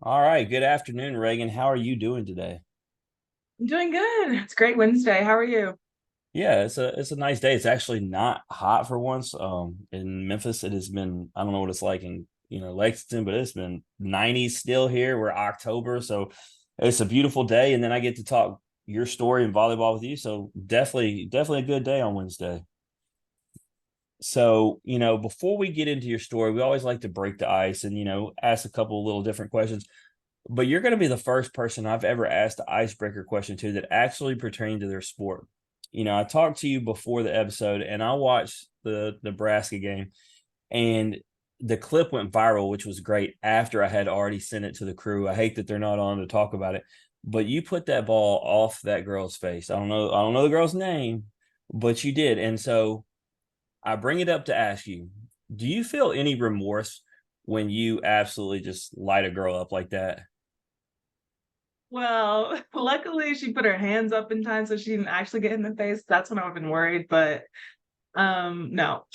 All right. Good afternoon, Reagan. How are you doing today? I'm doing good. It's a great Wednesday. How are you? Yeah, it's a nice day. It's actually not hot for once. In Memphis, it has been, I don't know what it's like in, Lexington, but it's been 90s still here. We're October, so it's a beautiful day. And then I get to talk your story and volleyball with you. So definitely a good day on Wednesday. So, before we get into your story, we always like to break the ice and, ask a couple of little different questions. But you're going to be the first person I've ever asked the icebreaker question to that actually pertained to their sport. I talked to you before the episode and I watched the Nebraska game and the clip went viral, which was great after I had already sent it to the crew. I hate that they're not on to talk about it, but you put that ball off that girl's face. I don't know the girl's name, but you did. And so I bring it up to ask you, do you feel any remorse when you absolutely just light a girl up like that? Well, luckily she put her hands up in time so she didn't actually get in the face. That's when I've been worried, but no.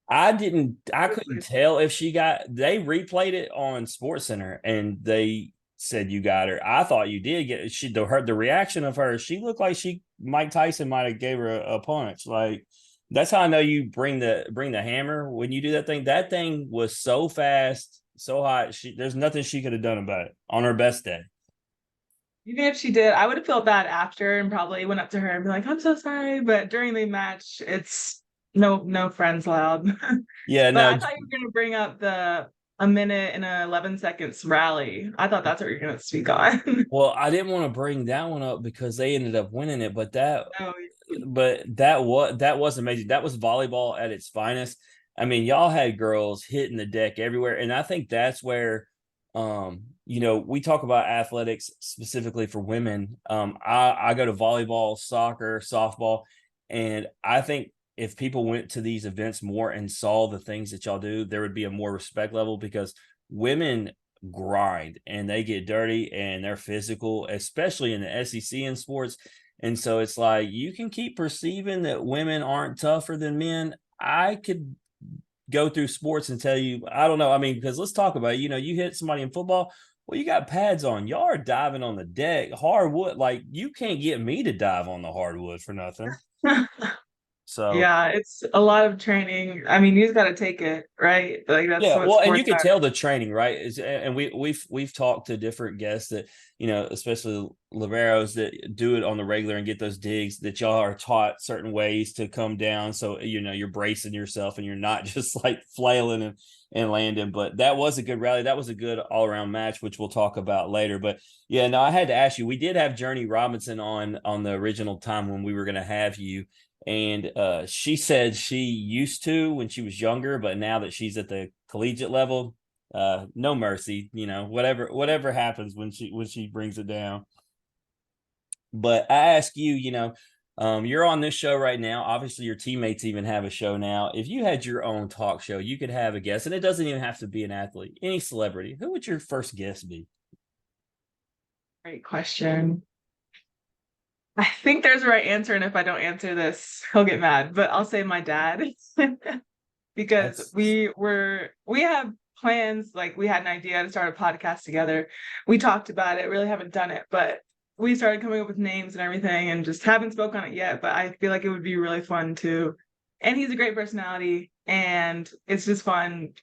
I couldn't tell if they replayed it on Sports Center and they said you got her. I thought you did get the reaction of her. She looked like Mike Tyson might have gave her a punch. Like that's how I know you bring the hammer when you do that thing. That thing was so fast, so hot. There's nothing she could have done about it on her best day. Even if she did, I would have felt bad after and probably went up to her and be like, I'm so sorry. But during the match, it's no friends allowed. Yeah, But no, I thought you were gonna bring up the a minute and 11 seconds rally. I thought that's what you're gonna speak on. well, I didn't want to bring that one up because they ended up winning it, but that Oh, but that was amazing. That was volleyball at its finest. I mean, y'all had girls hitting the deck everywhere, and I think that's where, we talk about athletics specifically for women. I go to volleyball, soccer, softball, and I think if people went to these events more and saw the things that y'all do, there would be a more respect level because women grind and they get dirty and they're physical, especially in the SEC in sports. And so it's like you can keep perceiving that women aren't tougher than men. I could go through sports and tell you, I don't know. I mean, because let's talk about it. You hit somebody in football. Well, you got pads on. Y'all are diving on the deck, hardwood. Like you can't get me to dive on the hardwood for nothing. yeah. So Yeah, it's a lot of training. I mean, you just got to take it, right? Like that's yeah, what well, and you sports could are. tell the training, right? And we've talked to different guests that especially liberos that do it on the regular and get those digs that y'all are taught certain ways to come down, so you're bracing yourself and you're not just like flailing and landing. But that was a good rally. That was a good all around match, which we'll talk about later. But yeah, no, I had to ask you. We did have Journey Robinson on the original time when we were going to have you, and she said she used to when she was younger, but now that she's at the collegiate level, no mercy. Whatever happens when she brings it down. But I ask you, you're on this show right now. Obviously, your teammates even have a show now. If you had your own talk show, you could have a guest, and it doesn't even have to be an athlete, any celebrity. Who would your first guest be? Great question. I think there's a right answer, and if I don't answer this, he'll get mad. But I'll say my dad because That's we have plans. Like we had an idea to start a podcast together. We talked about it. Really haven't done it, but we started coming up with names and everything, and just haven't spoke on it yet. But I feel like it would be really fun too. And he's a great personality, and it's just fun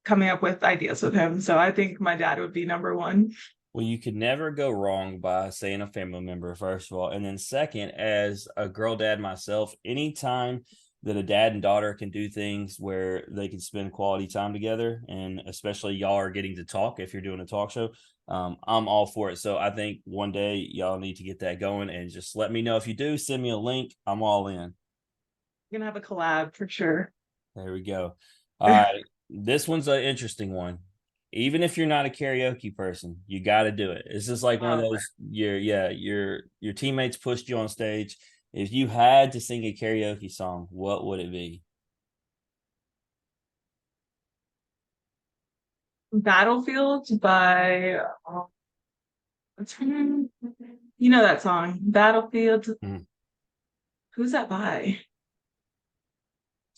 coming up with ideas with him. So I think my dad would be number one. Well, you could never go wrong by saying a family member, first of all. And then, second, as a girl dad myself, anytime that a dad and daughter can do things where they can spend quality time together, and especially y'all are getting to talk if you're doing a talk show, I'm all for it. So I think one day y'all need to get that going and just let me know if you do. Send me a link. I'm all in. We're gonna have a collab for sure. There we go. All right. This one's an interesting one. Even if you're not a karaoke person, you got to do it. It's just like one of Oh, those your teammates pushed you on stage. If you had to sing a karaoke song, what would it be? Battlefield by what's her name? You know that song, Battlefield. Hmm. Who's that by?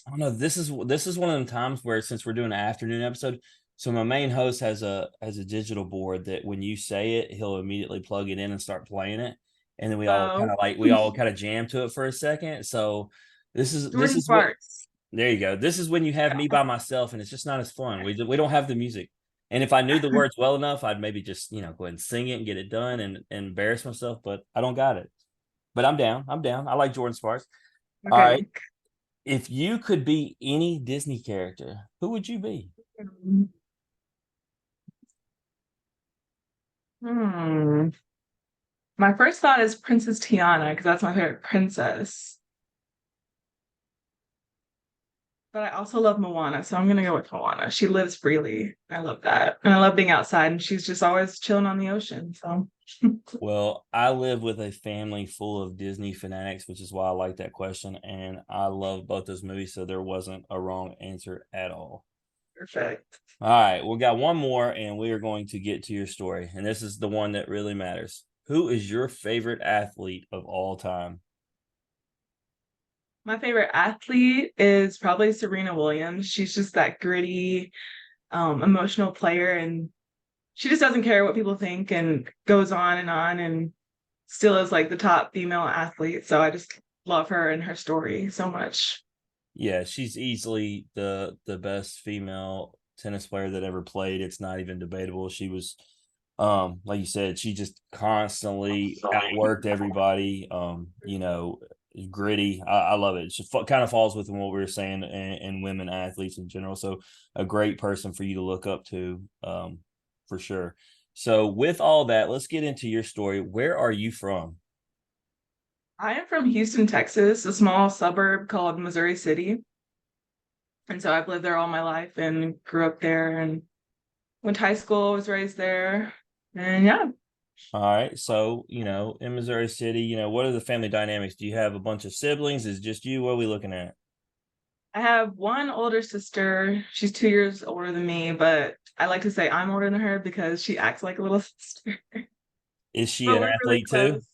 I don't know. This is one of them times where since we're doing an afternoon episode, So my main host has a digital board that when you say it, he'll immediately plug it in and start playing it. And then Oh, we all kind of jam to it for a second. So this Jordan is what Sparks. there you go. This is when you have me by myself and it's just not as fun. We don't have the music. And if I knew the words well enough, I'd maybe just, go ahead and sing it and get it done and embarrass myself, but I don't got it. But I'm down. I'm down. I like Jordan Sparks. All right. Okay. If you could be any Disney character, who would you be? Hmm. My first thought is Princess Tiana because that's my favorite princess. But I also love Moana, so I'm gonna go with Moana. She lives freely. I love that. And I love being outside, and she's just always chilling on the ocean. So Well, I live with a family full of Disney fanatics, which is why I like that question. And I love both those movies, so there wasn't a wrong answer at all. perfect. All right, we got one more, and we are going to get to your story. And this is the one that really matters. Who is your favorite athlete of all time? My favorite athlete is probably Serena Williams. She's just that gritty, emotional player, and she just doesn't care what people think and goes on and still is like the top female athlete. So I just love her and her story so much. Yeah, she's easily the best female tennis player that ever played. It's not even debatable. She was like you said, she just constantly outworked everybody. Gritty. I love it. She kind of falls within what we were saying and women athletes in general. So a great person for you to look up to, for sure. So with all that, let's get into your story. Where are you from? I am from Houston, Texas, a small suburb called Missouri City. And so I've lived there all my life and grew up there and went to high school, was raised there. And yeah, All right. So, in Missouri City, what are the family dynamics? Do you have a bunch of siblings? Is it just you? What are we looking at? I have one older sister. She's 2 years older than me, but I like to say I'm older than her because she acts like a little sister. Is she But an we're really athlete too? close.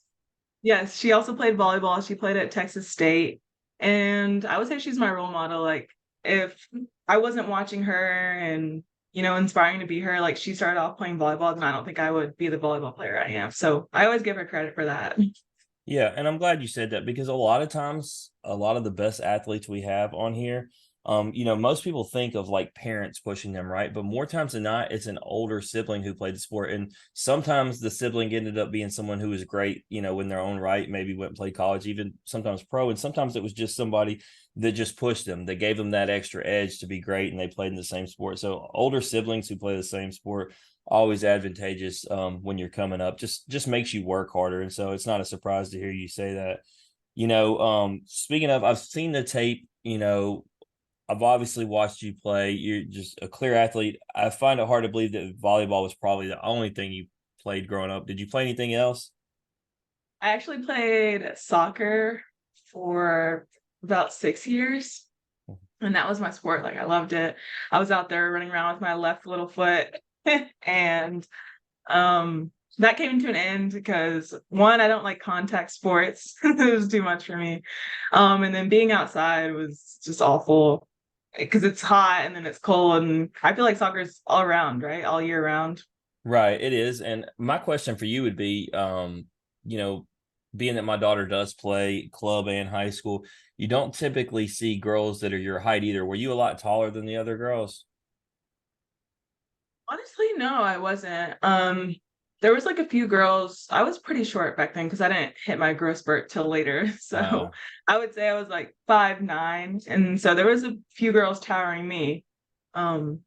Yes, she also played volleyball. She played at Texas State. And I would say she's my role model. Like, if I wasn't watching her and, inspiring to be her, like she started off playing volleyball, then I don't think I would be the volleyball player I am. So I always give her credit for that. Yeah, and I'm glad you said that because a lot of times, a lot of the best athletes we have on here, most people think of like parents pushing them, right? But more times than not, it's an older sibling who played the sport. And sometimes the sibling ended up being someone who was great, in their own right, maybe went and played college, even sometimes pro. And sometimes it was just somebody that just pushed them, that gave them that extra edge to be great, and they played in the same sport. So older siblings who play the same sport always advantageous when you're coming up. Just makes you work harder, and so it's not a surprise to hear you say that. Speaking of, I've seen the tape. I've obviously watched you play. You're just a clear athlete. I find it hard to believe that volleyball was probably the only thing you played growing up. Did you play anything else? I actually played soccer for about 6 years, and that was my sport. Like, I loved it. I was out there running around with my left little foot, and that came to an end because one, I don't like contact sports. It was too much for me. And then being outside was just awful because it's hot and then it's cold. And I feel like soccer is all around, right? All year round. Right, it is. And my question for you would be, you know, being that my daughter does play club and high school, you don't typically see girls that are your height either. Were you a lot taller than the other girls? Honestly, no, I wasn't. There was like a few girls. I was pretty short back then because I didn't hit my growth spurt till later. So Uh, I would say I was like 5'9", and so there was a few girls towering me. Um,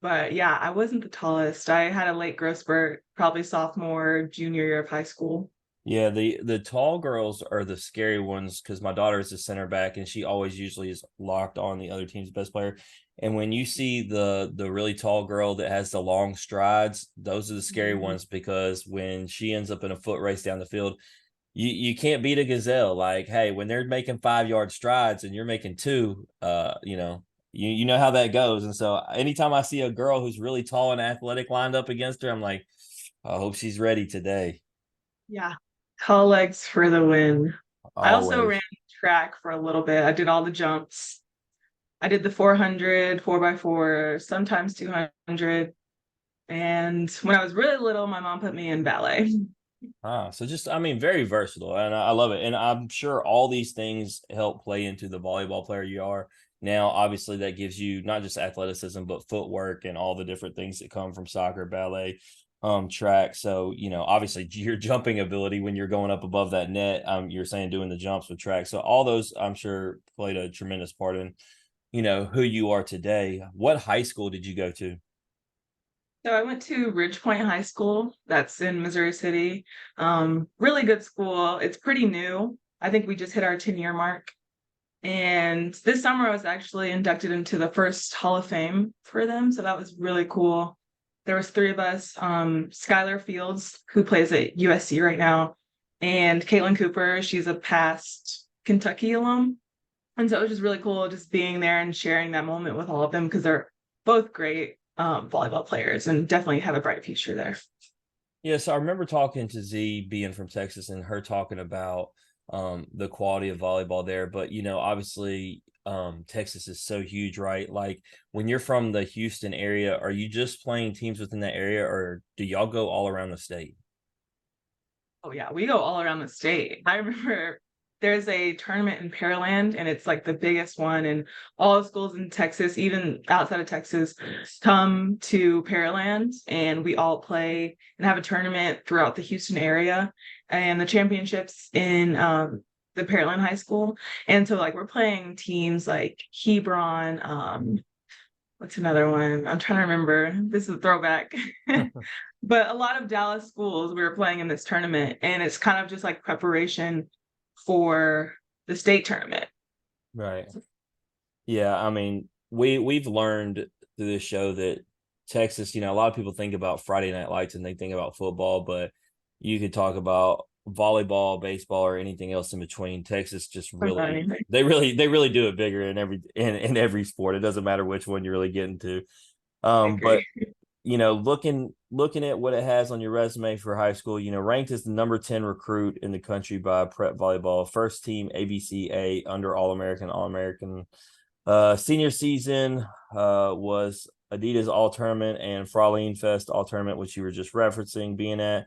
But yeah, I wasn't the tallest. I had a late growth spurt, probably sophomore, junior year of high school. Yeah, the tall girls are the scary ones because my daughter is a center back and she always usually is locked on the other team's best player. And when you see the really tall girl that has the long strides, those are the scary Mhm. ones because when she ends up in a foot race down the field, you can't beat a gazelle. Like, hey, when they're making 5 yard strides and you're making two, you know how that goes. And so anytime I see a girl who's really tall and athletic lined up against her, I'm like, I hope she's ready today. Yeah. Tall legs for the win. I also ran Always. track for a little bit. I did all the jumps. I did the 400, 4x4, sometimes 200. And when I was really little, my mom put me in ballet. Ah, so just, I mean, very versatile, and I love it. And I'm sure all these things help play into the volleyball player you are now. Obviously, that gives you not just athleticism, but footwork and all the different things that come from soccer, ballet, track. So, obviously your jumping ability when you're going up above that net, you're saying doing the jumps with track. So all those, I'm sure, played a tremendous part in, who you are today. What high school did you go to? So I went to Ridge Point High School. That's in Missouri City. Really good school. It's pretty new. I think we just hit our 10-year mark. And this summer I was actually inducted into the first Hall of Fame for them. So that was really cool. There was three of us, Skylar Fields, who plays at USC right now, and Caitlin Cooper. She's a past Kentucky alum. And so it was just really cool just being there and sharing that moment with all of them because they're both great volleyball players and definitely have a bright future there. Yeah, so I remember talking to Z being from Texas and her talking about the quality of volleyball there. But obviously Texas is so huge, right? Like when you're from the Houston area, are you just playing teams within that area or do y'all go all around the state? Oh yeah, we go all around the state. I remember there's a tournament in Pearland and it's like the biggest one and all the schools in Texas, even outside of Texas, come to Pearland and we all play and have a tournament throughout the Houston area and the championships in the Pearland High School. And so like we're playing teams like Hebron, what's another one? I'm trying to remember. This is a throwback. But a lot of Dallas schools we were playing in this tournament, and it's kind of just like preparation for the state tournament. Right. Yeah, I mean, we've learned through this show that Texas, a lot of people think about Friday Night Lights and they think about football, but you could talk about volleyball, baseball, or anything else in between. Texas just really, Anything. they really do it bigger in every sport. It doesn't matter which one you're really getting to. I But agree. looking at what it has on your resume for high school, ranked as the number 10 recruit in the country by Prep Volleyball, first team ABCA under All American. Senior season was Adidas All Tournament and Fraulein Fest All Tournament, which you were just referencing being at.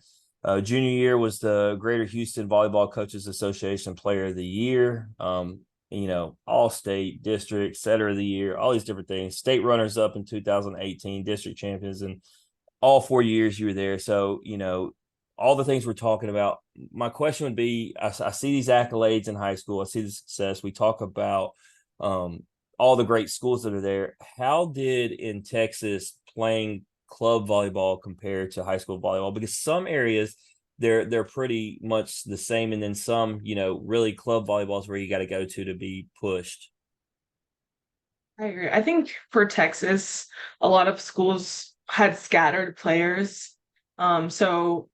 Junior year was the Greater Houston Volleyball Coaches Association Player of the Year. All state, district, setter of the year, all these different things. State runners up in 2018, district champions, and all 4 years you were there. So, all the things we're talking about. My question would be I see these accolades in high school, I see the success. We talk about um, all the great schools that are there. How did in Texas playing club volleyball compare to high school volleyball? Because some areas they're pretty much the same, and then some, really club volleyball is where you got to go to be pushed. I agree. I think for Texas, a lot of schools had scattered players. So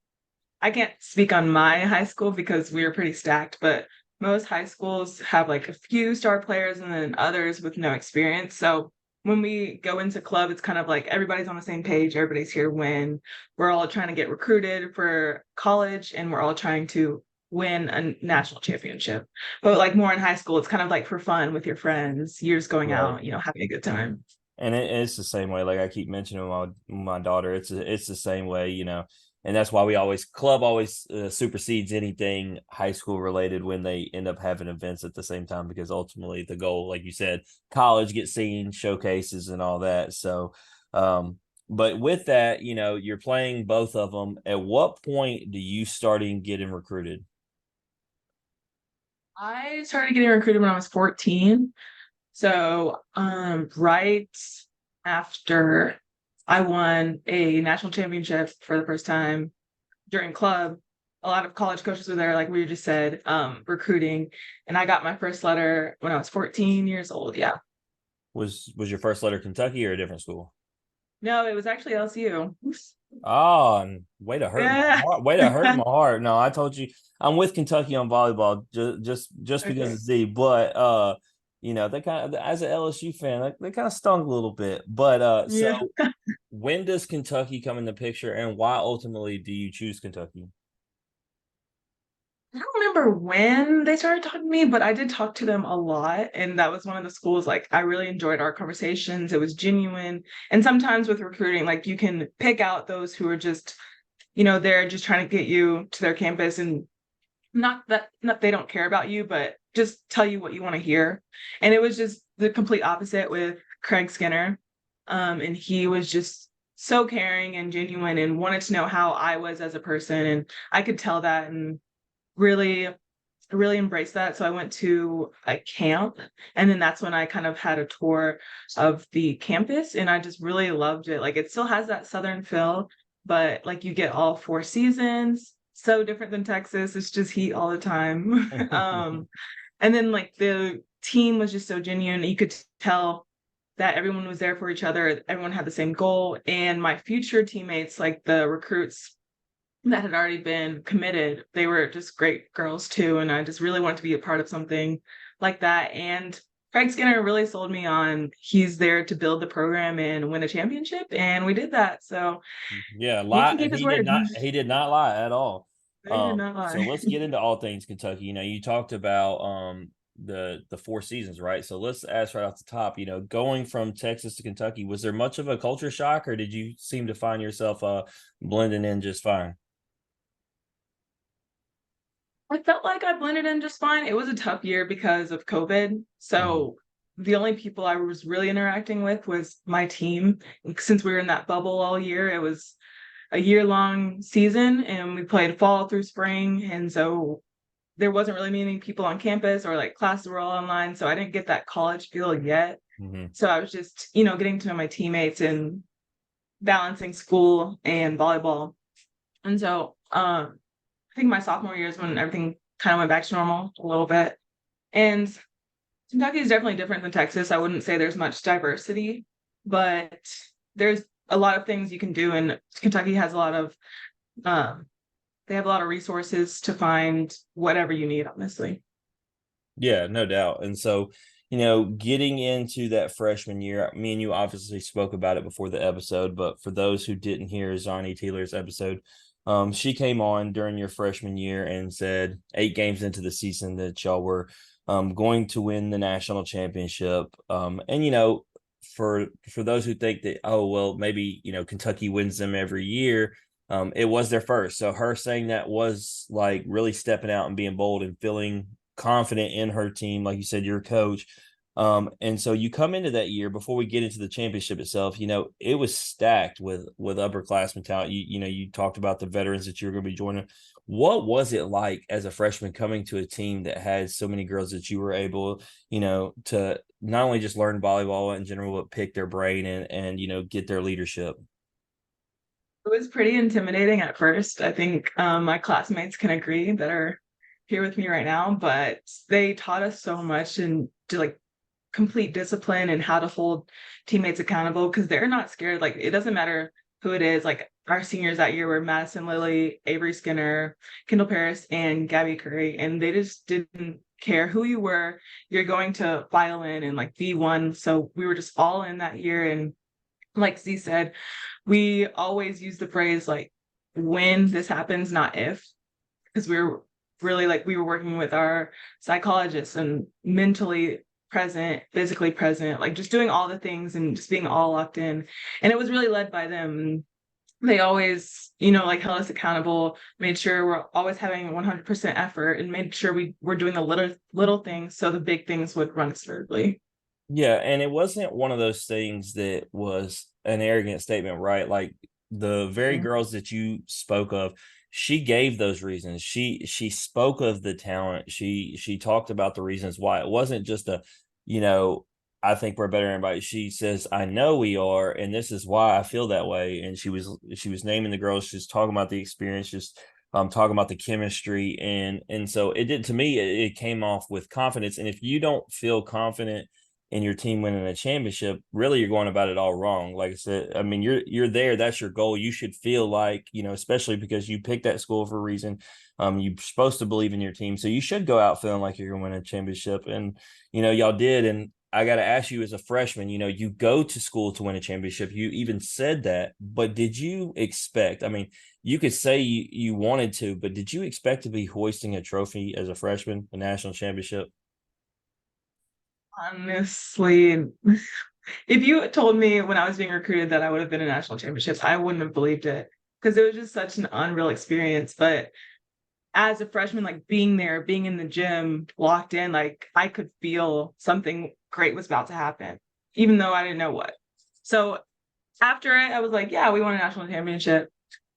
I can't speak on my high school because we were pretty stacked, but most high schools have like a few star players and then others with no experience. So when we go into club, it's kind of like everybody's on the same page, everybody's here to win. We're all trying to get recruited for college and we're all trying to win a national championship. But like more in high school, it's kind of like for fun with your friends, you're just going Right. out, having a good time. And it's the same way. Like I keep mentioning my daughter, it's the same way, and that's why we always club always supersedes anything high school related when they end up having events at the same time, because ultimately the goal, like you said, college gets seen, showcases and all that. So, but with that, you're playing both of them. At what point do you starting getting recruited? I started getting recruited when I was 14. So, right after I won a national championship for the first time during club, a lot of college coaches were there, like we just said, recruiting. And I got my first letter when I was 14 years old. Yeah. Was your first letter Kentucky or a different school? No, it was actually LSU. Oh, and way to hurt my Yeah. heart. Way to hurt my heart. No, I told you I'm with Kentucky on volleyball just because Okay. of Z. But they kind of, as an LSU fan, they kind of stung a little bit. But Yeah. so when does Kentucky come in the picture and why ultimately do you choose Kentucky? I don't remember when they started talking to me, but I did talk to them a lot. And that was one of the schools, like, I really enjoyed our conversations. It was genuine. And sometimes with recruiting, like, you can pick out those who are just, they're just trying to get you to their campus, and not they don't care about you, but just tell you what you want to hear. And it was just the complete opposite with Craig Skinner. And he was just so caring and genuine and wanted to know how I was as a person. And I could tell that, and really really embraced that. So I went to a camp, and then that's when I kind of had a tour of the campus, and I just really loved it. Like, it still has that southern feel, but like you get all 4 seasons. So different than Texas. It's just heat all the time. And then like the team was just so genuine. You could tell that everyone was there for each other. Everyone had the same goal. And my future teammates, like the recruits that had already been committed, they were just great girls too. And I just really wanted to be a part of something like that. And Craig Skinner really sold me on he's there to build the program and win a championship. And we did that. So Yeah, he can lie. keep his word. He did not lie at all. They did not So lie. let's get into all things Kentucky. You talked about the 4 seasons, right? So let's ask right off the top, going from Texas to Kentucky, was there much of a culture shock, or did you seem to find yourself blending in just fine? I felt like I blended in just fine. It was a tough year because of COVID. Mhm. So the only people I was really interacting with was my team. Since we were in that bubble all year, it was a year-long season, and we played fall through spring. And so there wasn't really many people on campus, or like classes were all online. So I didn't get that college feel yet. Mhm. So I was just, getting to know my teammates and balancing school and volleyball. And so I think my sophomore year is when everything kind of went back to normal a little bit. And Kentucky is definitely different than Texas. I wouldn't say there's much diversity, but there's a lot of things you can do. And Kentucky has a lot of, um, they have a lot of resources to find whatever you need, honestly. Yeah, no doubt. And so, getting into that freshman year, me and you obviously spoke about it before the episode, but for those who didn't hear Zonnie Taylor's episode, she came on during your freshman year and said 8 games into the season that y'all were going to win the national championship. And for those who think that, oh well, maybe Kentucky wins them every year, it was their first. So her saying that was like really stepping out and being bold and feeling confident in her team, like you said, your coach. And so you come into that year before we get into the championship itself, it was stacked with upperclassmen talent. You talked about the veterans that you were going to be joining. What was it like as a freshman coming to a team that had so many girls that you were able, to not only just learn volleyball in general, but pick their brain and get their leadership? It was pretty intimidating at first. I think my classmates can agree that are here with me right now, but they taught us so much, and to like complete discipline and how to hold teammates accountable, because they're not scared. Like, it doesn't matter who it is. Like, our seniors that year were Madison Lilly, Avery Skinner, Kendall Paris, and Gabby Curry, and they just didn't care who you were. You're going to file in and like be one. So we were just all in that year. And like Z said, we always use the phrase like when this happens, not if, because we were really like we were working with our psychologists and mentally present, physically present, like just doing all the things and just being all locked in. And it was really led by them. They always, like held us accountable, made sure we're always having 100% effort, and made sure we were doing the little things so the big things would run smoothly. Yeah, and it wasn't one of those things that was an arrogant statement, right? Like the very Mhm. girls that you spoke of, she gave those reasons. She spoke of the talent. She talked about the reasons why. It wasn't just you know, I think we're better than everybody. She says, I know we are, and this is why I feel that way. And she was naming the girls, she's talking about the experience, just talking about the chemistry, and so it did to me, it came off with confidence. And if you don't feel confident and your team winning a championship, really you're going about it all wrong. Like I said, I mean, you're there. That's your goal. You should feel like, especially because you picked that school for a reason. You're supposed to believe in your team. So you should go out feeling like you're gonna win a championship. And y'all did. And I got to ask you, as a freshman, you go to school to win a championship. You even said that, but did you expect? I mean, you could say you wanted to, but did you expect to be hoisting a trophy as a freshman, a national championship? Honestly, if you told me when I was being recruited that I would have been in national championships, I wouldn't have believed it because it was just such an unreal experience. But as a freshman, like being there, being in the gym, locked in, like I could feel something great was about to happen, even though I didn't know what. So after it, I was like, yeah, we won a national championship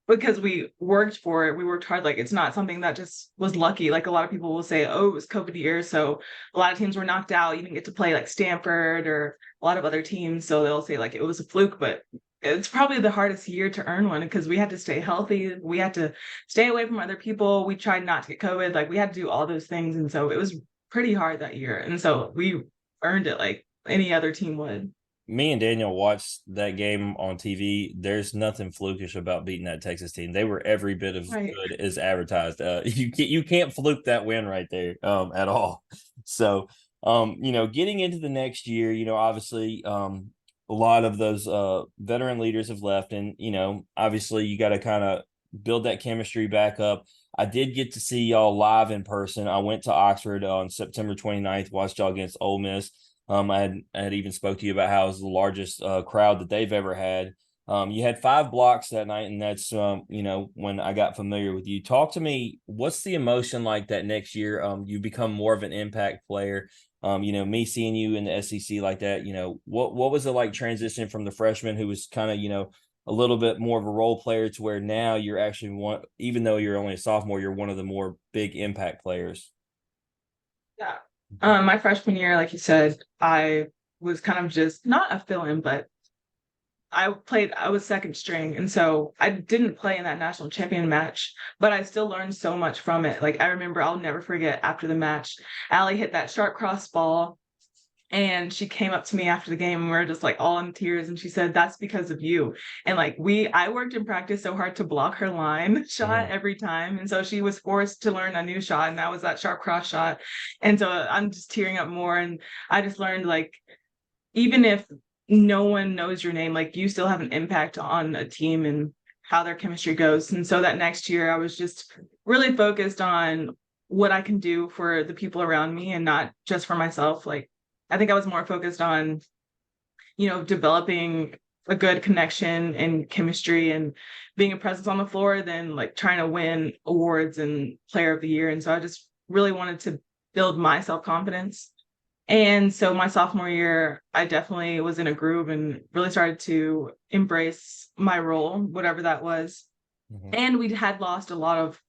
because we worked for it. We worked hard. Like it's not something that just was lucky. Like a lot of people will say, oh, it was COVID year. So a lot of teams were knocked out. You didn't get to play like Stanford or a lot of other teams. So they'll say like it was a fluke, but it's probably the hardest year to earn one because we had to stay healthy. We had to stay away from other people. We tried not to get COVID. Like we had to do all those things. And so it was pretty hard that year. And so we earned it like any other team would. Me and Daniel watched that game on TV. There's nothing flukish about beating that Texas team. They were every bit of Right. good as advertised. You can't fluke that win right there at all. So getting into the next year, obviously a lot of those veteran leaders have left, and obviously you got to kind of build that chemistry back up. I did get to see y'all live in person. I went to Oxford on September 29th, watched y'all against Ole Miss. I had even spoke to you about how it was the largest crowd that they've ever had. You had 5 blocks that night, and that's when I got familiar with you. Talk to me. What's the emotion like that next year? You become more of an impact player. Me seeing you in the SEC like that. What was it like transitioning from the freshman who was kind of a little bit more of a role player to where now you're actually one, even though you're only a sophomore, you're one of the more big impact players. Yeah. My freshman year, like you said, I was kind of just not a fill-in, but I was second string. And so I didn't play in that national champion match, but I still learned so much from it. Like I remember, I'll never forget after the match, Allie hit that sharp cross ball and she came up to me after the game and we are just like all in tears. And she said, that's because of you. And like I worked in practice so hard to block her line shot Mhm. every time. And so she was forced to learn a new shot. And that was that sharp cross shot. And so I'm just tearing up more. And I just learned like, even if no one knows your name, like you still have an impact on a team and how their chemistry goes. And so that next year, I was just really focused on what I can do for the people around me and not just for myself. Like, I think I was more focused on, developing a good connection and chemistry and being a presence on the floor than like trying to win awards and player of the year. And so I just really wanted to build my self confidence and so my sophomore year, I definitely was in a groove and really started to embrace my role, whatever that was. Mhm. And we had lost a lot of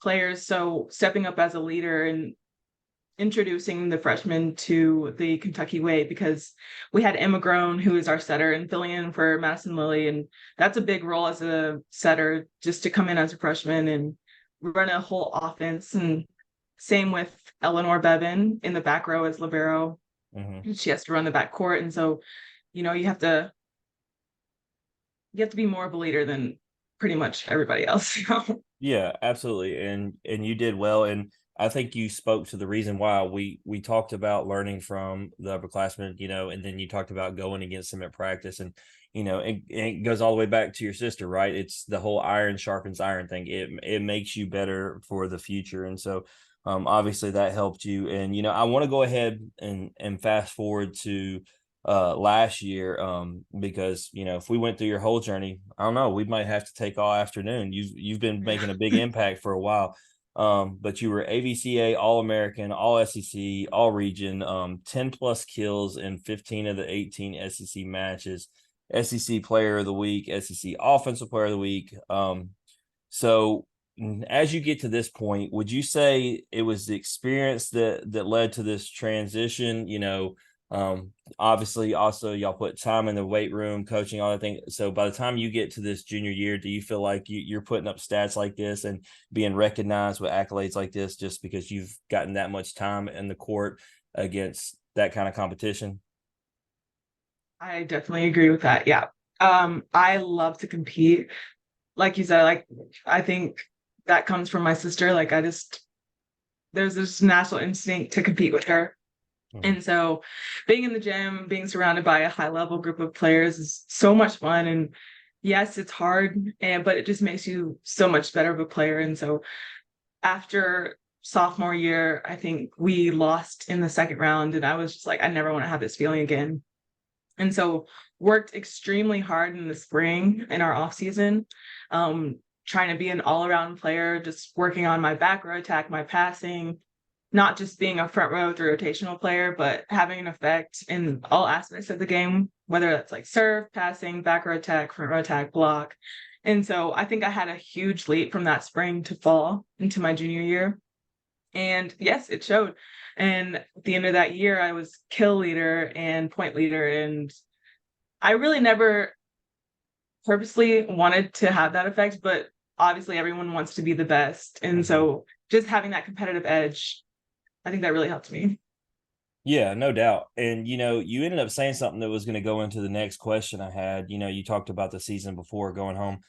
players. So stepping up as a leader and introducing the freshmen to the Kentucky way because we had Emma Grown, who is our setter, and filling in for Madison Lilly. And that's a big role as a setter, just to come in as a freshman and run a whole offense. And same with Eleanor Bevan in the back row as libero. Mhm. She has to run the back court. And so, you have to be more of a leader than pretty much everybody else. Yeah, absolutely. And you did well. And I think you spoke to the reason why we talked about learning from the upperclassmen, and then you talked about going against them at practice. And it goes all the way back to your sister, right? It's the whole iron sharpens iron thing. It makes you better for the future. And so obviously that helped you. And I want to go ahead and fast forward to last year, because if we went through your whole journey, I don't know, we might have to take all afternoon. You've been making a big impact for a while. But you were AVCA All-American, All SEC, All Region, 10 plus kills in 15 of the 18 SEC matches, SEC Player of the Week, SEC Offensive Player of the Week. So as you get to this point, would you say it was the experience that led to this transition? Obviously, also y'all put time in the weight room, coaching, all that thing. So by the time you get to this junior year, do you feel like you're putting up stats like this and being recognized with accolades like this just because you've gotten that much time in the court against that kind of competition? I definitely agree with that. Yeah. I love to compete. Like you said, like I think that comes from my sister. Like there's this natural instinct to compete with her. Mhm. And so being in the gym, being surrounded by a high level group of players is so much fun. And yes, it's hard, but it just makes you so much better of a player. And so after sophomore year, I think we lost in the second round, and I was just like, I never want to have this feeling again. And so worked extremely hard in the spring in our off season, trying to be an all around player, just working on my back row attack, my passing, not just being a front row through rotational player, but having an effect in all aspects of the game, whether that's like serve, passing, back row attack, front row attack, block. And so I think I had a huge leap from that spring to fall into my junior year. And yes, it showed. And at the end of that year, I was kill leader and point leader. And I really never purposely wanted to have that effect, but obviously everyone wants to be the best. And Mhm. so just having that competitive edge, I think that really helped me. Yeah, no doubt. And you ended up saying something that was going to go into the next question I had. You talked about the season before going home.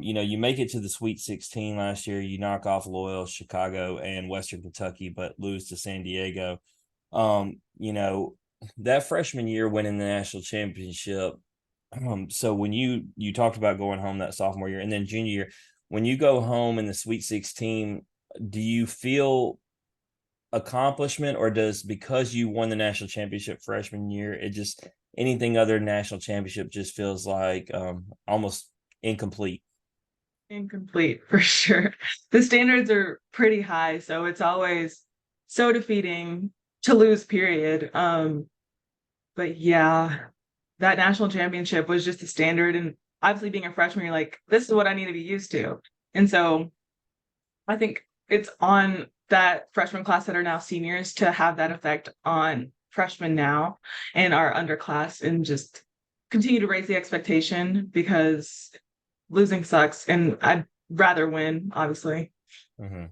You make it to the Sweet 16 last year. You knock off Loyal, Chicago, and Western Kentucky, but lose to San Diego. Um, you know, that freshman year winning the national championship. So when you talked about going home that sophomore year and then junior year, when you go home in the Sweet 16, do you feel accomplishment, or does, because you won the national championship freshman year, it just, anything other than national championship just feels like almost incomplete? Incomplete for sure. The standards are pretty high, so it's always so defeating to lose, period. But yeah, that national championship was just the standard. And obviously being a freshman, you're like, this is what I need to be used to. And so I think it's on that freshman class that are now seniors to have that effect on freshmen now and our underclass, and just continue to raise the expectation, because losing sucks and I'd rather win, obviously. Mhm.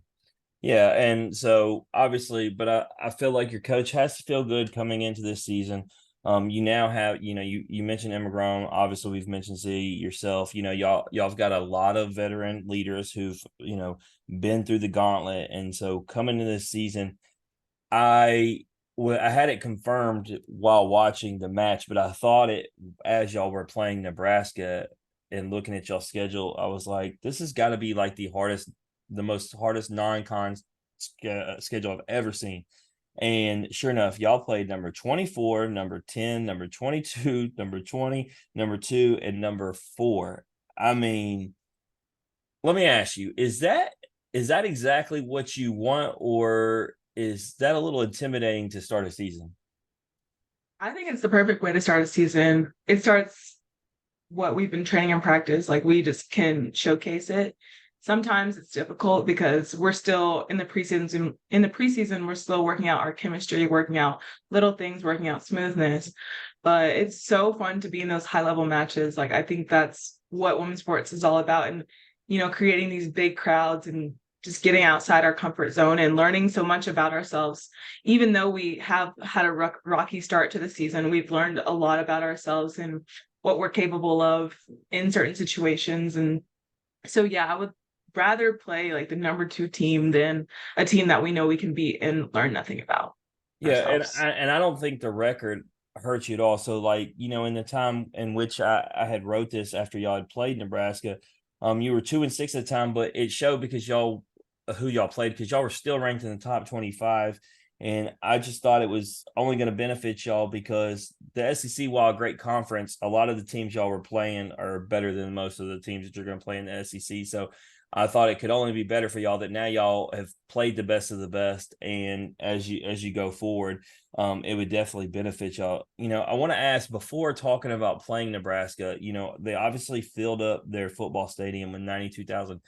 Yeah, and so obviously, but I feel like your coach has to feel good coming into this season. You now have, you mentioned Emma Grome. Obviously, we've mentioned Z, yourself. Y'all've got a lot of veteran leaders who've been through the gauntlet, and so coming into this season, I I had it confirmed while watching the match, but I thought it as y'all were playing Nebraska and looking at y'all schedule, I was like, this has got to be like the most hardest non-con schedule I've ever seen. And sure enough, y'all played number 24, number 10, number 22, number 20, number 2, and number 4. I mean, let me ask you, is that exactly what you want, or is that a little intimidating to start a season? I think it's the perfect way to start a season. It starts what we've been training and practice, like we just can showcase it. Sometimes it's difficult because we're still in the preseason. In the preseason, we're still working out our chemistry, working out little things, working out smoothness. But it's so fun to be in those high level matches. Like I think that's what women's sports is all about, and creating these big crowds and just getting outside our comfort zone and learning so much about ourselves. Even though we have had a rocky start to the season, we've learned a lot about ourselves and what we're capable of in certain situations. And so, yeah, I would rather play like the number two team than a team that we know we can beat and learn nothing about Yeah, and ourselves. I don't think the record hurts you at all. So, like, in the time in which I had wrote this after y'all had played Nebraska, you were 2-6 at the time, but it showed because y'all who y'all played, because y'all were still ranked in the top 25. And I just thought it was only going to benefit y'all because the SEC, while a great conference, a lot of the teams y'all were playing are better than most of the teams that you're going to play in the SEC. So I thought it could only be better for y'all that now y'all have played the best of the best, and as you go forward, it would definitely benefit y'all. I want to ask, before talking about playing Nebraska, they obviously filled up their football stadium with 92,000.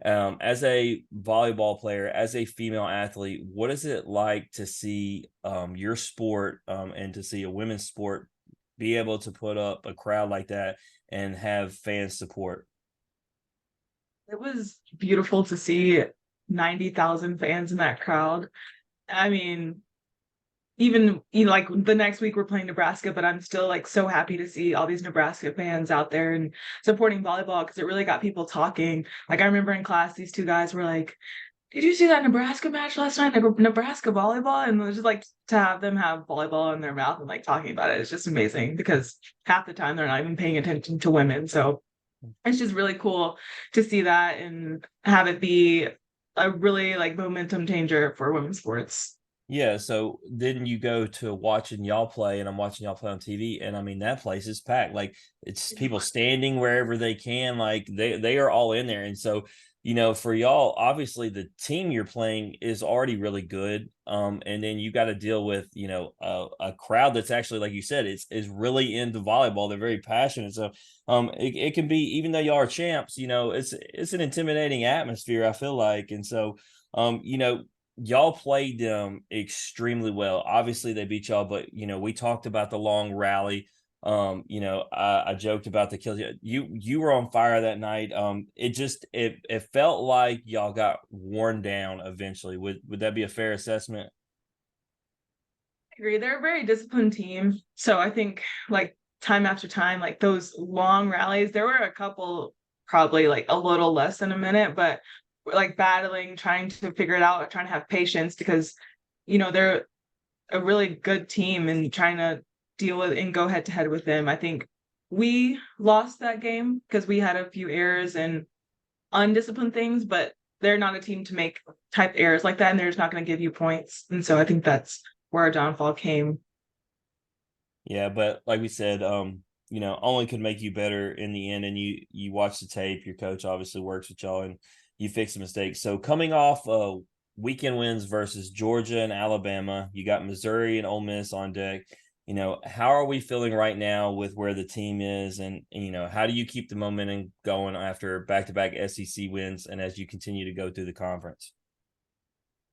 As a volleyball player, as a female athlete, what is it like to see your sport and to see a women's sport be able to put up a crowd like that and have fans support? It was beautiful to see 90,000 fans in that crowd. I mean, even like the next week we're playing Nebraska, but I'm still like so happy to see all these Nebraska fans out there and supporting volleyball, because it really got people talking. Like I remember in class, these two guys were like, did you see that Nebraska match last night? Nebraska volleyball, and it was just like to have them have volleyball in their mouth and like talking about it is just amazing because half the time they're not even paying attention to women. So it's just really cool to see that and have it be a really like momentum changer for women's sports. Yeah, so then you go to watching y'all play, and I'm watching y'all play on TV, and I mean that place is packed. Like it's people standing wherever they can, like they are all in there. And so, for y'all, obviously the team you're playing is already really good. And then you got to deal with, a crowd that's actually, like you said, is really into volleyball. They're very passionate. So it can be, even though y'all are champs, it's an intimidating atmosphere, I feel like. And so y'all played them extremely well. Obviously, they beat y'all, but we talked about the long rally. I joked about the kills. You were on fire that night. It felt like y'all got worn down eventually. Would that be a fair assessment? I agree. They're a very disciplined team. So I think like time after time, like those long rallies, there were a couple probably like a little less than a minute, but we're like battling, trying to figure it out, trying to have patience because, they're a really good team and trying to deal with and go head to head with them. I think we lost that game because we had a few errors and undisciplined things, but they're not a team to make type errors like that, and they're just not going to give you points. And so I think that's where our downfall came. Yeah, but like we said, only could make you better in the end. And you watch the tape. Your coach obviously works with y'all, and you fix the mistakes. So coming off weekend wins versus Georgia and Alabama, you got Missouri and Ole Miss on deck. How are we feeling right now with where the team is, and how do you keep the momentum going after back-to-back SEC wins and as you continue to go through the conference?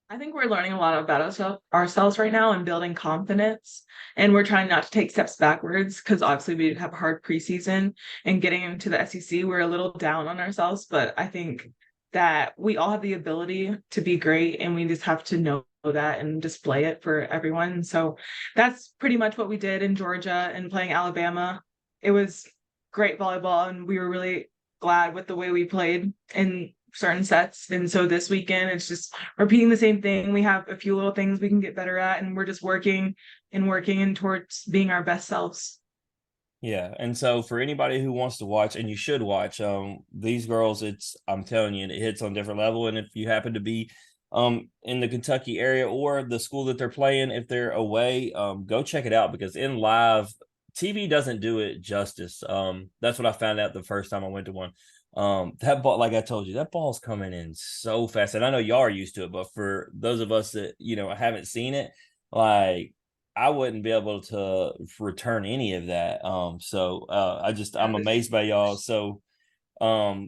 I think we're learning a lot about ourselves right now and building confidence. And we're trying not to take steps backwards because obviously we have a hard preseason and getting into the SEC, we're a little down on ourselves. But I think that we all have the ability to be great and we just have to know that and display it for everyone. So that's pretty much what we did in Georgia and playing Alabama. It was great volleyball and we were really glad with the way we played in certain sets. And so this weekend, it's just repeating the same thing. We have a few little things we can get better at, and we're just working and towards being our best selves. Yeah, and so for anybody who wants to watch, and you should watch, these girls, I'm telling you, it hits on a different level. And if you happen to be in the Kentucky area or the school that they're playing, if they're away, go check it out because in live TV doesn't do it justice. That's what I found out the first time I went to one. That ball, like I told you, that ball's coming in so fast. And I know y'all are used to it, but for those of us that, haven't seen it, like I wouldn't be able to return any of that. I'm amazed by y'all. So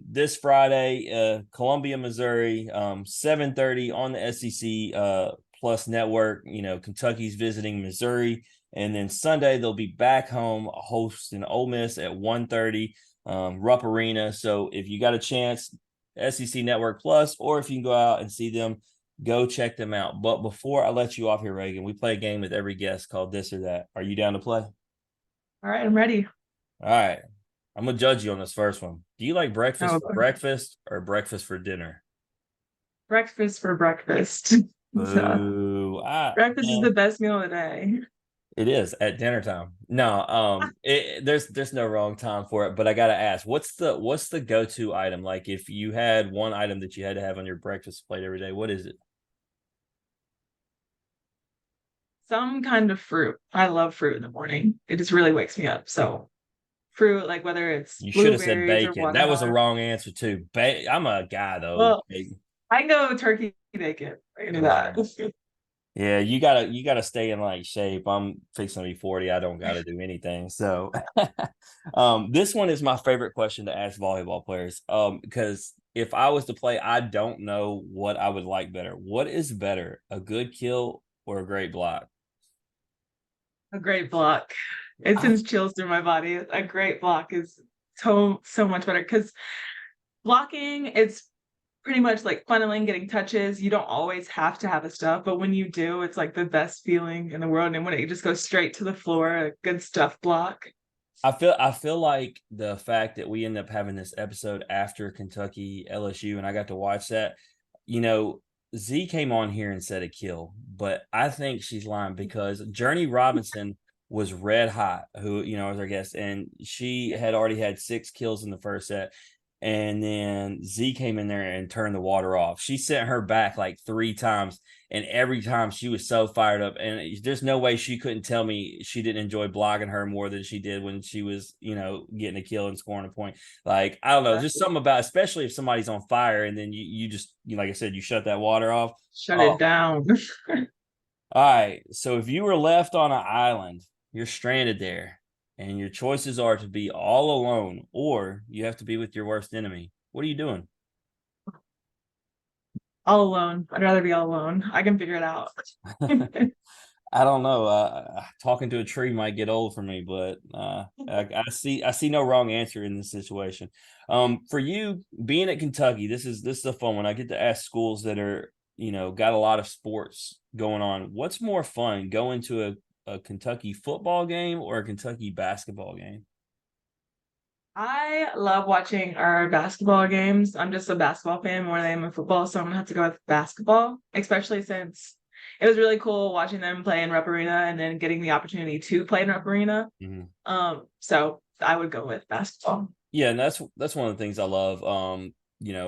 this Friday, Columbia, Missouri, 7:30 on the SEC Plus network. Kentucky's visiting Missouri, and then Sunday they'll be back home hosting Ole Miss at 1:30, Rupp Arena. So if you got a chance, SEC Network Plus, or if you can go out and see them, go check them out. But before I let you off here, Reagan, we play a game with every guest called This or That. Are you down to play? All right, I'm ready. All right. I'm going to judge you on this first one. Do you like breakfast Oh, for breakfast or breakfast for dinner? breakfast for breakfast. So, Boo. breakfast is Man, the best meal of the day. it is at dinner time. No, there's no wrong time for it, but I got to ask, what's the go-to item? Like if you had one item that you had to have on your breakfast plate every day, what is it? Some kind of fruit. I love fruit in the morning. It just really wakes me up. So, fruit, like whether it's You should have said blueberries or bacon. That was a watermelon. wrong answer too. I'm a guy though. Well, I can go turkey bacon. I can do that. Yeah, you gotta stay in like shape. I'm fixing to be 40. I don't gotta do anything. So this one is my favorite question to ask volleyball players. Because if I was to play, I don't know what I would like better. What is better, a good kill or a great block? A great block. It I, sends chills through my body. A great block is so much better because blocking, it's pretty much like funneling, getting touches. You don't always have to have a stuff, but when you do, it's like the best feeling in the world. And when it just goes straight to the floor, a good stuff block. I feel like the fact that we end up having this episode after Kentucky LSU and I got to watch that, you know, Z came on here and said a kill, but I think she's lying because Journey Robinson was red hot, who, was our guest, and she had already had 6 kills in the first set. And then Z came in there and turned the water off. She sent her back like 3 times, and every time she was so fired up. And there's no way she couldn't tell me she didn't enjoy blogging her more than she did when she was, getting a kill and scoring a point. Like, I don't know, just something about, especially if somebody's on fire and then you just, like I said, you shut that water off. Shut it Oh, down. all right. So if you were left on an island, you're stranded there, and your choices are to be all alone or you have to be with your worst enemy. What are you doing? All alone. I'd rather be all alone. I can figure it out. I don't know. Talking to a tree might get old for me, but I see no wrong answer in this situation. For you being at Kentucky, this is a fun one. I get to ask schools that are got a lot of sports going on. What's more fun, going to a Kentucky football game or a Kentucky basketball game? I love watching our basketball games. I'm just a basketball fan more than I'm a football, so I'm gonna have to go with basketball, especially since it was really cool watching them play in Rupp Arena and then getting the opportunity to play in Rupp Arena. Mhm. So I would go with basketball. Yeah, and that's one of the things I love,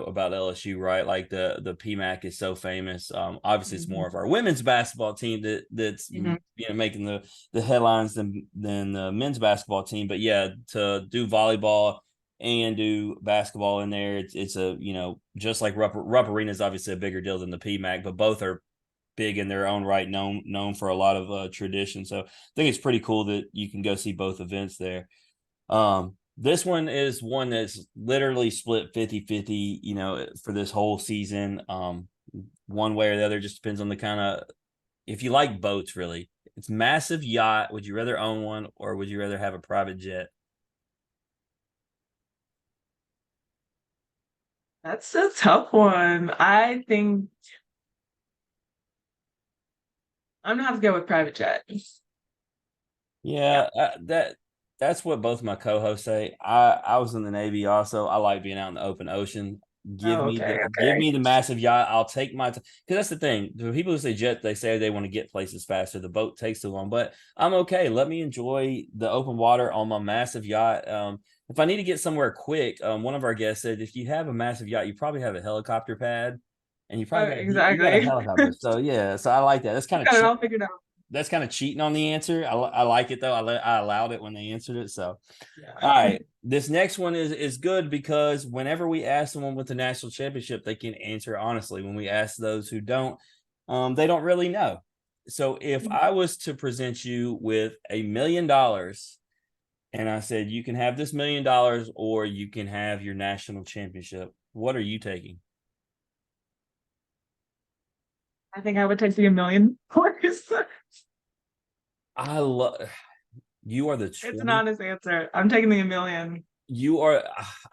about LSU, right? Like the PMAC is so famous. Obviously, it's more Mhm. of our women's basketball team that's Mhm. making the headlines than the men's basketball team. But yeah, to do volleyball and do basketball in there, it's a just like Rupp Arena is obviously a bigger deal than the PMAC, but both are big in their own right, known for a lot of tradition. So I think it's pretty cool that you can go see both events there. This one is one that's literally split 50-50, for this whole season. One way or the other, just depends on the kind of, if you like boats, really. It's massive yacht. Would you rather own one or would you rather have a private jet? That's a tough one. I think I'm gonna have to go with private jet. Yeah. Yeah, that's what both my co-hosts say. I was in the Navy also. I like being out in the open ocean. Give Oh, me okay, give me the massive yacht. I'll take my time, because that's the thing. The people who say jet, they say they want to get places faster. The boat takes too long, but I'm okay. Let me enjoy the open water on my massive yacht. If I need to get somewhere quick, one of our guests said if you have a massive yacht, you probably have a helicopter pad, and Oh, you got a exactly. helicopter. So yeah, so I like that. That's You kind of got it cheap. all figured out. That's kind of cheating on the answer. I like it though. I allowed it when they answered it. So, all Yeah. right, this next one is good because whenever we ask someone with the national championship, they can answer honestly. When we ask those who don't, they don't really know. So, if I was to present you with $1 million and I said you can have this $1 million or you can have your national championship, what are you taking? I think I would take the $1 million. I love you are the It's an 20 honest answer. I'm taking the $1 million. You are.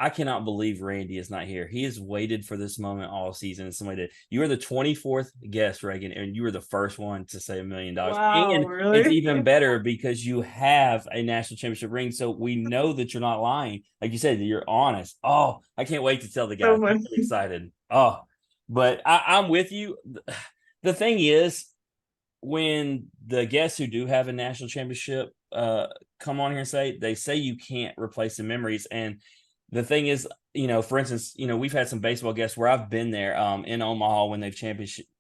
I cannot believe Randy is not here. He has waited for this moment all season. And somebody did. You are the 24th guest, Reagan, and you were the first one to say $1 million. Wow, And it's really? even better because you have a national championship ring, so we know that you're not lying. Like you said, you're honest. Oh, I can't wait to tell the So guys. I'm much. really excited. Oh, but I'm with you. The thing is, when the guests who do have a national championship come on here and say you can't replace the memories. And the thing is, for instance, we've had some baseball guests where I've been there in Omaha when they've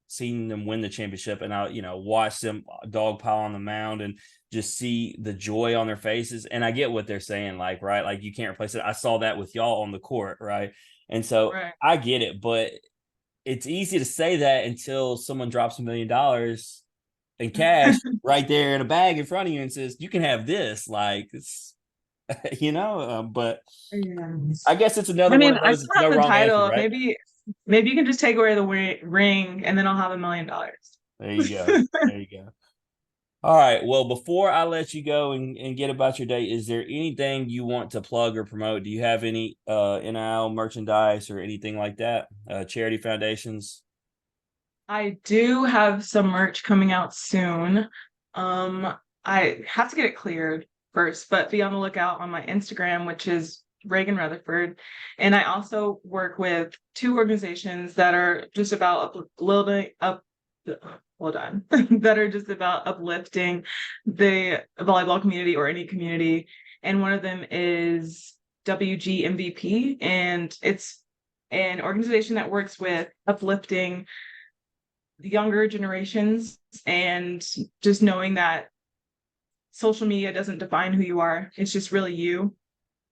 seen them win the championship, and I watch them dog pile on the mound and just see the joy on their faces. And I get what they're saying, like, right, like you can't replace it. I saw that with y'all on the court, right? And so Right. I get it, but it's easy to say that until someone drops $1 million in cash right there in a bag in front of you and says you can have this, like it's but Yes. I guess it's I another one mean, of I those, still it's have no the wrong answer, title. right? Maybe you can just take away the ring and then I'll have $1 million. There you go. There you go. All right, well, before I let you go and get about your day, is there anything you want to plug or promote? Do you have any NIL merchandise or anything like that, charity foundations? I do have some merch coming out soon. Um, I have to get it cleared first, but be on the lookout on my Instagram, which is Reagan Rutherford. And I also work with two organizations that are just about hold on, that are just about uplifting the volleyball community or any community. And one of them is WGMVP, and it's an organization that works with uplifting the younger generations and just knowing that social media doesn't define who you are. It's just really you.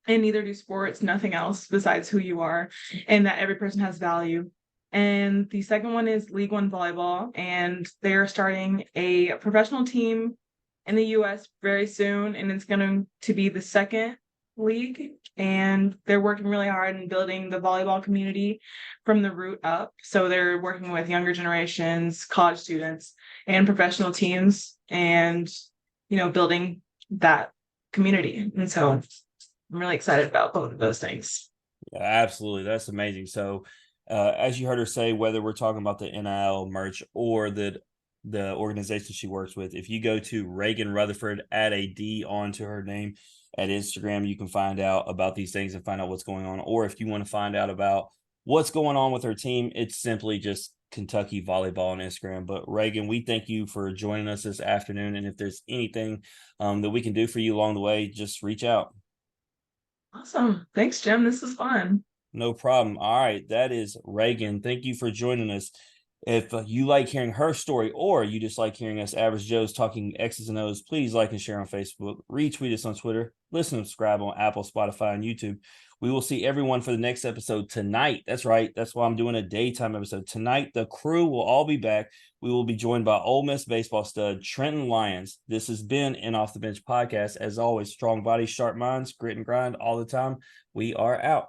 And neither do sports, nothing else besides who you are, and that every person has value. And the second one is League One Volleyball, and they're starting a professional team in the US very soon, and it's going to be the second league. And they're working really hard in building the volleyball community from the root up. So they're working with younger generations, college students, and professional teams, and building that community. And so I'm really excited about both of those things. Yeah, absolutely. That's amazing. So, as you heard her say, whether we're talking about the NIL merch or the organization she works with, if you go to Reagan Rutherford, add a D onto her name at Instagram, you can find out about these things and find out what's going on. Or if you want to find out about what's going on with her team, it's simply just Kentucky Volleyball on Instagram. But Reagan, we thank you for joining us this afternoon. And if there's anything that we can do for you along the way, just reach out. Awesome. Thanks, Jim. This was fun. No problem. All right. That is Reagan. Thank you for joining us. If you like hearing her story or you just like hearing us average Joes talking X's and O's, please like and share on Facebook, retweet us on Twitter, listen and subscribe on Apple, Spotify, and YouTube. We will see everyone for the next episode tonight. That's right. That's why I'm doing a daytime episode. Tonight, the crew will all be back. We will be joined by Ole Miss baseball stud Trenton Lyons. This has been an Off the Bench podcast. As always, strong bodies, sharp minds, grit and grind all the time. We are out.